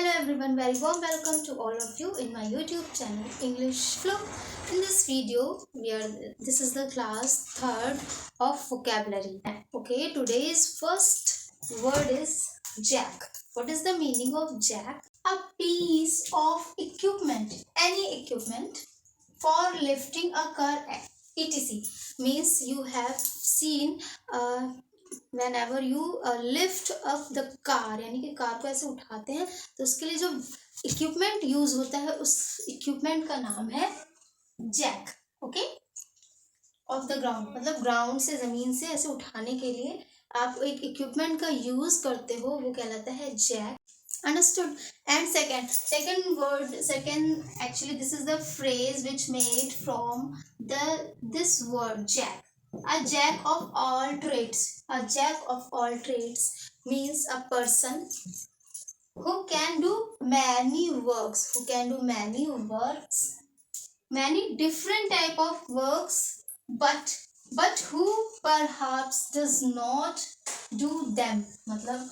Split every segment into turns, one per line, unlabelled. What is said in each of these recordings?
Hello everyone, very warm welcome to all of you in my YouTube channel English Flow. In this video, this is the class third of vocabulary. Okay, today's first word is jack. What is the meaning of jack? A piece of equipment, any equipment for lifting a car, etc. Means you have seen whenever you lift up the car, यानी कि car को ऐसे उठाते हैं तो उसके लिए जो इक्विपमेंट यूज होता है उस इक्विपमेंट का नाम है jack. Okay, off the ground मतलब ग्राउंड से जमीन से ऐसे उठाने के लिए आप एक इक्विपमेंट का यूज करते हो, वो कहलाता है Jack. Understood? And second word, actually this is the phrase which made from this word jack. A jack of all trades. A jack of all trades means a person who can do many works, many different type of works, but who perhaps does not do them. मतलब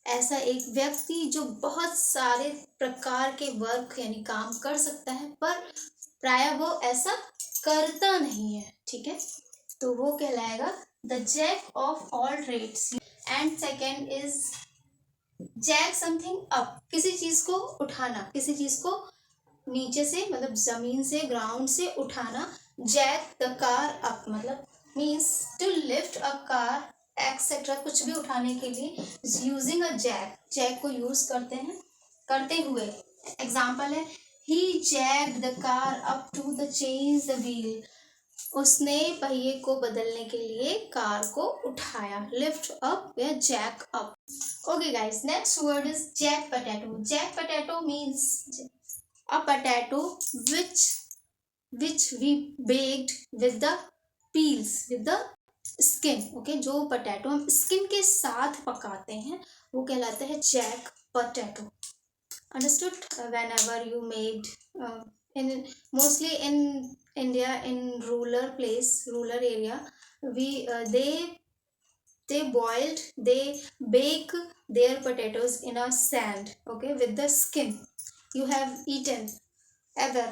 ऐसा एक व्यक्ति जो बहुत सारे प्रकार के work यानी काम कर सकता है पर प्राय वो ऐसा करता नहीं है. ठीक है, तो वो कहलाएगा the jack of all trades. And second is jack something up, किसी चीज को उठाना, किसी चीज को नीचे से मतलब जमीन से ग्राउंड से उठाना. जैक द कार अप मतलब means to lift a car etcetera, कुछ भी उठाने के लिए यूजिंग अ जैक. जैक को यूज करते हुए. एग्जाम्पल है he jacked the car up to the change the wheel. उसने पहिए को बदलने के लिए कार को उठाया. लिफ्ट अप या jack up. Okay guys, next word is jack potato. Jack potato means a potato which we baked with the peels, with the skin. Okay, जो पोटैटो हम स्किन के साथ पकाते हैं वो कहलाता है jack potato. Understood? whenever you made in mostly in India, in rural area, they bake their potatoes in a sand, okay, with the skin. You have eaten ever.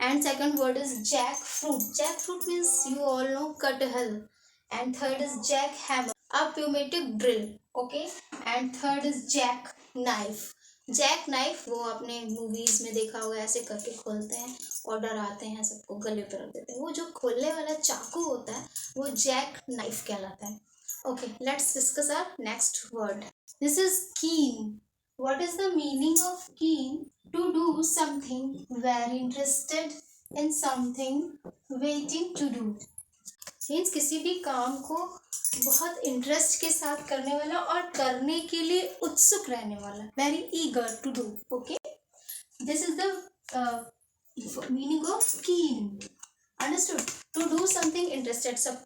And second word is jackfruit. Jackfruit means you all know kathal. And third is jackhammer, a pneumatic drill. Okay, and third is jackknife. Jack वो आपने movies में देखा होगा, ऐसे करके खोलते हैं और डराते हैं, सबको गले पर रख देते हैं. वो जो खोलने वाला चाकू होता है वो जैक नाइफ कहलाता है. Okay, let's discuss our next word. This is keen. What is the meaning of keen? To do something, very interested in something, waiting to do. Means किसी भी काम को बहुत इंटरेस्ट के साथ करने वाला और करने के लिए उत्सुक रहने वाला. Very eager to do. Okay, this is the meaning of keen. Understood? To do something interested, सब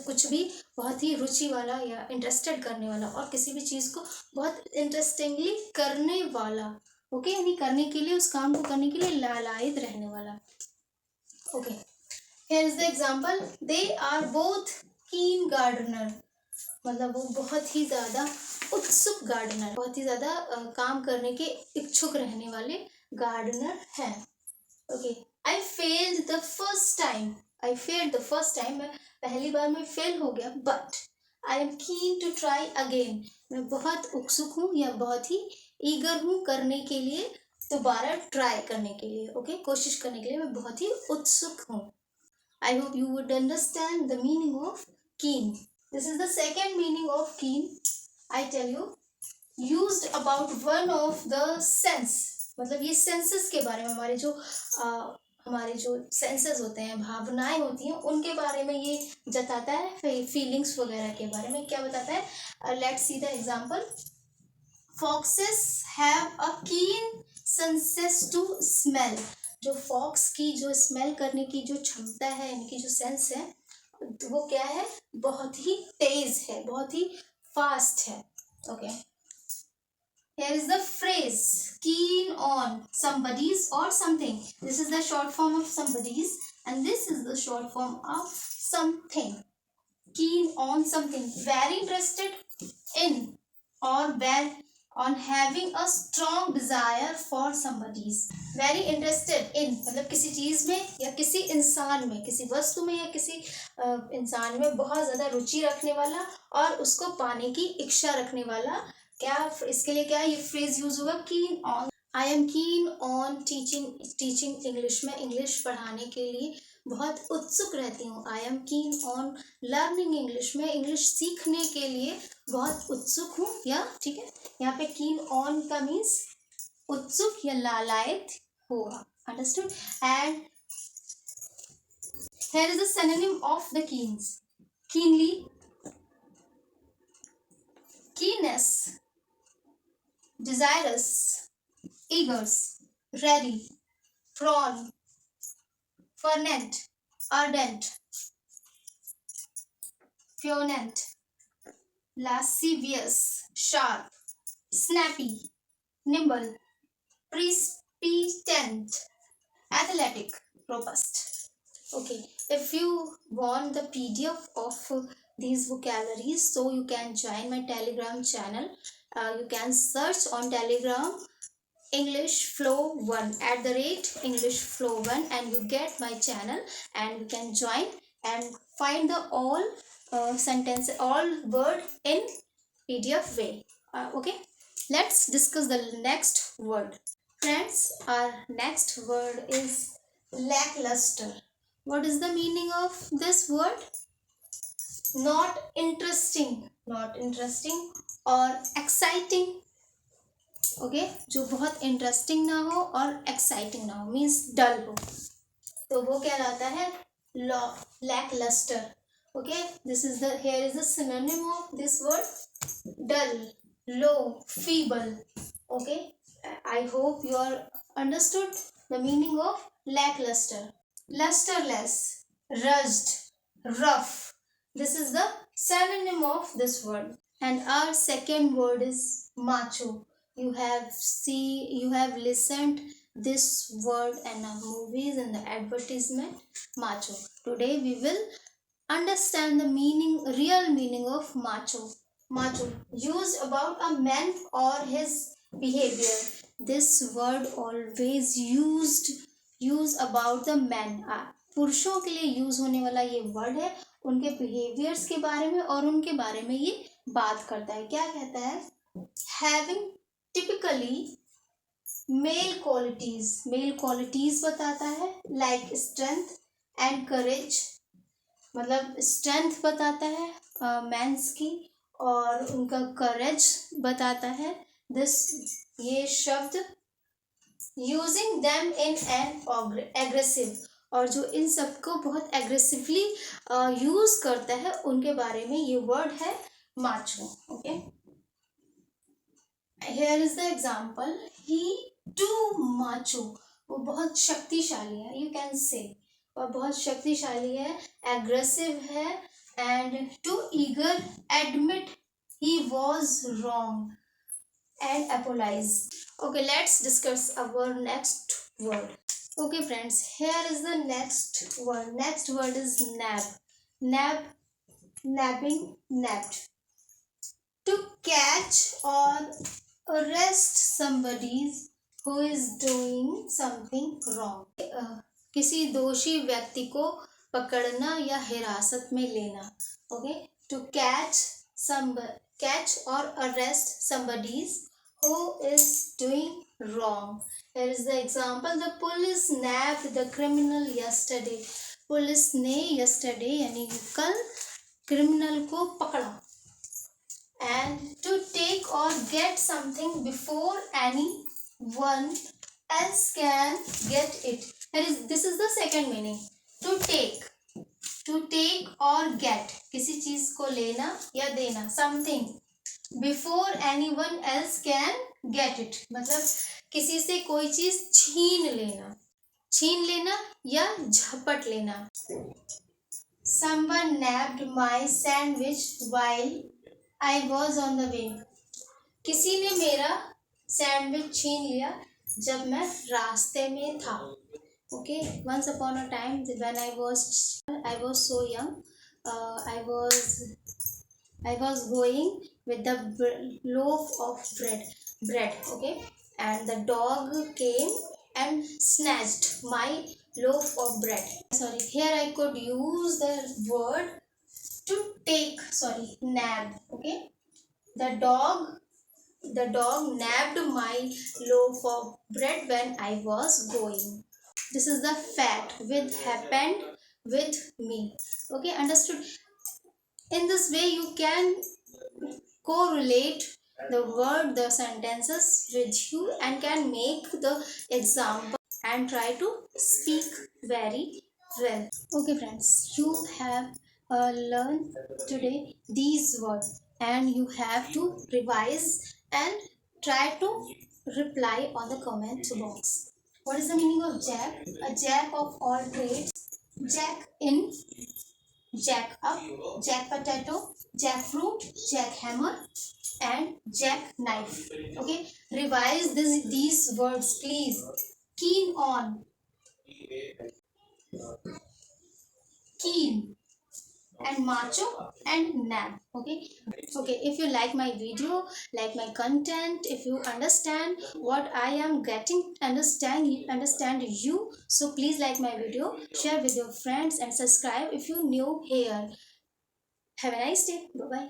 कुछ भी बहुत ही रुचि वाला या इंटरेस्टेड करने वाला और किसी भी चीज को बहुत इंटरेस्टिंगली करने वाला. ओके, यानी करने के लिए, उस काम को करने के लिए लालायित रहने वाला. Okay, here is the example. They are both keen gardener. मतलब वो बहुत ही ज्यादा उत्सुक गार्डनर, बहुत ही ज्यादा काम करने के इच्छुक रहने वाले गार्डनर हैं. Okay, I failed the first time. मैं पहली बार में फेल हो गया. But I am keen to try again. मैं बहुत उत्सुक हूँ या बहुत ही ईगर हूँ करने के लिए, दोबारा ट्राई करने के लिए. ओके, कोशिश करने के लिए मैं बहुत ही उत्सुक हूँ. I hope you would understand the meaning of keen. This is the second meaning of keen. I tell you, used about one of the sense. मतलब ये सेंसेस के बारे में, हमारे जो सेंसेस होते हैं, भावनाएं होती हैं, उनके बारे में ये जताता है. फीलिंग्स वगैरह के बारे में क्या बताता है? Let's see the example. Foxes have a keen sense to smell. जो फॉक्स की जो स्मेल करने की जो क्षमता है, इनकी जो सेंस है, वो क्या है? बहुत ही तेज है, बहुत ही फास्ट है. Okay, here is the phrase keen on somebody's or something. This is the short form of somebody's and this is the short form of something. Keen on something, very interested in or on having a strong desire for somebody's very interested in, मतलब किसी चीज में या किसी इंसान में, किसी वस्तु में या किसी इंसान में बहुत ज्यादा रुचि रखने वाला और उसको पाने की इच्छा रखने वाला। क्या इसके लिए क्या ये फ्रेज यूज होगा, keen on. I am keen on teaching English. में इंग्लिश पढ़ाने के लिए बहुत उत्सुक रहती हूँ। आई am keen on learning English. में इंग्लिश सीखने के लिए बहुत उत्सुक हूँ। या ठीक है, यहाँ पे कीन ऑन का मीन्स उत्सुक या लालायत होगा। Understood. And here is the synonym of the keens: keenly, keenness, desirous, eager, ready, prone, fervent, ardent, furient, lascivious, sharp, snappy, nimble, precipitant, athletic, robust. Okay, if you want the PDF of these vocabularies, so you can join my Telegram channel. You can search on Telegram English Flow 1 @English Flow 1, and you get my channel and you can join and find the all sentence, all word in PDF way. Okay, let's discuss the next word. Friends, our next word is lackluster. What is the meaning of this word? Not interesting, not interesting or exciting. Okay जो बहुत interesting ना हो और exciting ना हो, means डल हो, तो वो क्या रहता है? Lacklustre. Okay, this is the here is the synonym of this word: dull, low, feeble. Okay, I hope you are understood the meaning of lacklustre. Lusterless, rushed, rough. This is the synonym of this word. And our second word is macho. You have listened this word in the movies and the advertisement. Macho. Today we will understand the real meaning of macho. Macho, used about a man or his behavior. This word always use about the man. पुरुषों के लिए use होने वाला ये word है, उनके behaviours के बारे में और उनके बारे में ये बात करता है। क्या कहता है? हैविंग टिपिकली मेल क्वालिटीज बताता है, लाइक स्ट्रेंथ एंड करेज। मतलब स्ट्रेंथ बताता है मैंस की और उनका करेज बताता है। ये शब्द using them in an aggressive, और जो इन सबको बहुत एग्रेसिवली यूज करता है उनके बारे में ये वर्ड है macho. Okay, here is the example: he too macho. वो बहुत शक्तिशाली है, यू कैन से, और बहुत शक्तिशाली है, एग्रेसिव है, and too eager admit he was wrong and apologize. Okay, let's discuss our next word. Okay friends, here is the next word. Next word is nab. Nabbing, nabbed. To catch or arrest somebody who is doing something wrong. किसी दोषी व्यक्ति को पकड़ना या हिरासत में लेना। Okay, to catch or arrest somebody who is doing wrong. Here is the example: the police nabbed the criminal yesterday. Police ने yesterday यानी कल क्रिमिनल को पकड़ा। And to take or get something before anyone else can get it. This is the second meaning. To take or get, किसी चीज को लेना या देना, something before anyone else can get it, मतलब किसी से कोई चीज छीन लेना या झपट लेना। Someone nabbed my sandwich while I was on the way. किसी ने मेरा सैंडविच छीन लिया जब मैं रास्ते में था। Okay, once upon a time when I was so young, I was going with the loaf of bread. bread, okay, and the dog came and snatched my loaf of bread. Sorry, here I could use the word to take, sorry, nab, okay. the dog the dog nabbed my loaf of bread when I was going. This is the fact with happened with me. Okay, understood? In this way, you can correlate the word, the sentences with you and can make the example and try to speak very well. Okay, friends, you have learned today these words and you have to revise and try to reply on the comment box. What is the meaning of jack? A jack of all trades. Jack in, jack up, jack potato, jackfruit, jackhammer, and jackknife. Okay, revise these words, please. Keen on, keen, and macho and nab. Okay, if you like my video, like my content, if you understand what I am getting, understand you, so please like my video, share with your friends and subscribe if you new here. Have a nice day. Bye bye.